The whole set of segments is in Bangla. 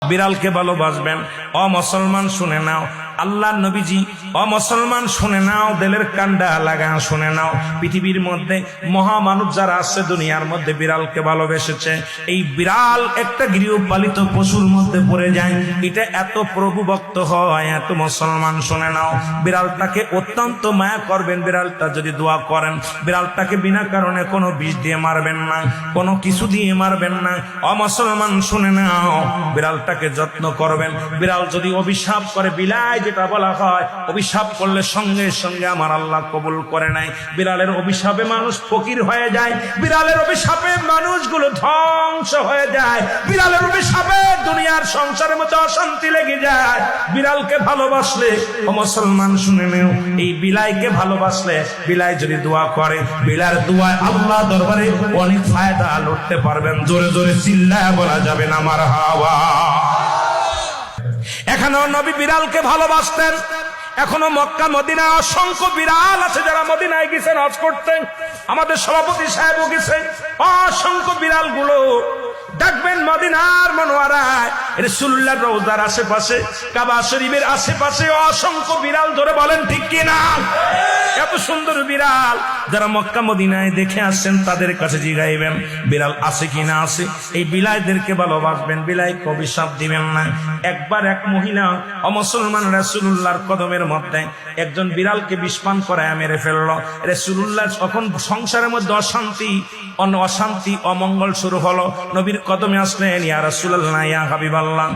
বিড়ালকে ভালোবাসবেন। ও মুসলমান শুনে নাও, আল্লাহ নবীজি, ও মুসলমান শুনে নাও, দিলের কান্ডা লাগা শুনে নাও, পৃথিবীর মধ্যে মহামানব যারা আছে দুনিয়ার মধ্যে বিড়ালকে ভালোবেসেছে। এই বিড়াল একটা গৃহপালিত পশুর মধ্যে পড়ে যায়, এটা এত প্রভুভক্ত হয়, এত মুসলমান শুনে নাও, বিড়ালটাকে অত্যন্ত মায়া করবেন। বিড়ালটা যদি দোয়া করেন, বিড়ালটাকে বিনা কারণে কোনো বিষ দিয়ে মারবেন না, কোনো কিছু দিয়ে মারবেন না। ও মুসলমান শুনে নাও, বিড়ালটাকে যত্ন করবেন। বিড়াল যদি অভিশাপ করে, বিলাই যেটা বলা হয়, অভিশাপ করলে সঙ্গে সঙ্গে আমার আল্লাহ কবুল করে নাই। বিড়ালের অভিশাপে মানুষ ফকির হয়ে যায়, বিড়ালের অভিশাপে মানুষগুলো ধ্বংস হয়ে যায়, বিড়ালের অভিশাপে দুনিয়ার সংসারের মধ্যে অশান্তি লেগে যায়। বিড়ালকে ভালোবাসলে, ও মুসলমান শুনে নেও, এই বিলাইকে ভালোবাসলে, বিলাই যদি দোয়া করে, বিলার দোয়ায় আল্লাহ দরবারে অনেক ফায়দা লুটতে পারবেন। জোরে জোরে চিল্লায় বলা যাবে না মারহাবা। এখানেও নবী বিড়ালকে ভালোবাসতেন। এখনো মক্কা মদিনা অসংখ্য বিড়াল আছে যারা মদিনায় গেছেন হজ করতেন। আমাদের সভাপতি সাহেবও গেছেন। অসংখ্য বিড়াল গুলো দেখবেন মদিনার মনোয়ারায়, রাসূলুল্লাহর রওজার আশেপাশে, কাবা শরীফের আশেপাশে অসংখ্য বিড়াল। ধরে বলেন ঠিক কিনা? এত সুন্দর বিড়াল যারা মক্কা মদিনায় দেখে আসছেন তাদের কাছে জিগাইবেন বিড়াল আছে কিনা আছে। এই বিলাইদেরকে ভালোবাসবেন, বিলাইকে অভিশাপ দিবেন না। একবার এক মহিলা অমুসলমান রাসূলুল্লাহর কদমের মধ্যে একজন বিড়ালকে বিষপান করায় মেরে ফেললো। রাসূলুল্লাহ তখন সংসারের মধ্যে অশান্তি অমঙ্গল শুরু হলো। নবীর কদমে আসলেন, ইয়া রাসূলুল্লাহ, ইয়া হাবিবাল্লাহ,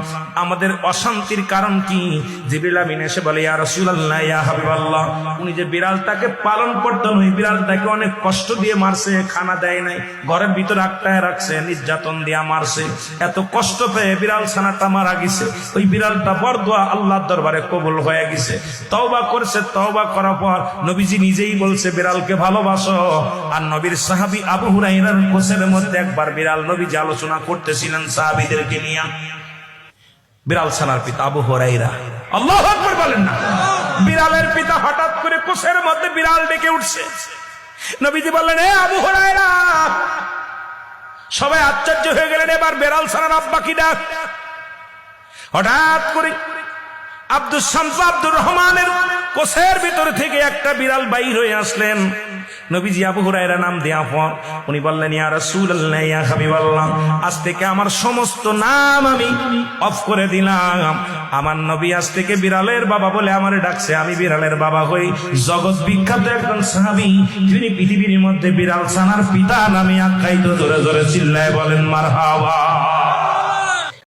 আমাদের অশান্তির কারণ কি? জিবরিল আমিন এসে বলে, ইয়া রাসূলুল্লাহ, ইয়া হাবিবাল্লাহ, উনি যে বিড়ালটাকে পালন করতেন, ওই বিড়ালটাকে অনেক কষ্ট দিয়ে মারছে, খানা দেয় নাই, ঘরের ভিতর আটকায় রাখছে, নির্যাতন দিয়া মারছে। এত কষ্ট পেয়ে বিড়াল ছানাটা মারা গেছে। ওই বিড়ালটা বরদোয়া আল্লাহর দরবারে কবুল হয়ে গেছে। তওবা করছে, তওবা করার পর নবীজি নিজেই বলছে বিড়ালকে ভালোবাসো। আর নবীর সাহাবী আবু হুরায়রার কোসের মধ্যে একবার বিড়াল নবীজি আলোচনা করতেছিলেন সাহাবীদেরকে নিয়ে। বিড়াল ছানার পিতা আবু হুরায়রা, আল্লাহু আকবার বলেন না। বিড়ালের পিতা হঠাৎ করে কোসের মধ্যে বিড়াল ডেকে উঠছে। নবীজি বললেন, এ আবু হুরায়রা। সবাই আশ্চর্য হয়ে গেলেন, এবার বিড়াল ছানার আব্বা কি ডাক। হঠাৎ করে আব্দুস শামস আব্দুর রহমানের কোসের ভিতর থেকে একটা বিড়াল বাইর হয়ে আসলেন। নবীজি আবু হুরায়রা নাম দেয়া পর উনি বললেন, ইয়া রাসূলুল্লাহ, ইয়া হাবিবাল্লাহ, আজ থেকে আমার সমস্ত নাম আমি অফ করে দিলাম। আমার নবী আজ থেকে বিড়ালের বাবা বলে আমারে ডাকছে, আমি বিড়ালের বাবা হই। জগৎ বিখ্যাত একজন সাহাবী, যিনি পৃথিবীর মধ্যে বিড়াল ছানার পিতা নামে আখ্যায়িত। জোরে জোরে চিল্লায় বলেন মারহাবা।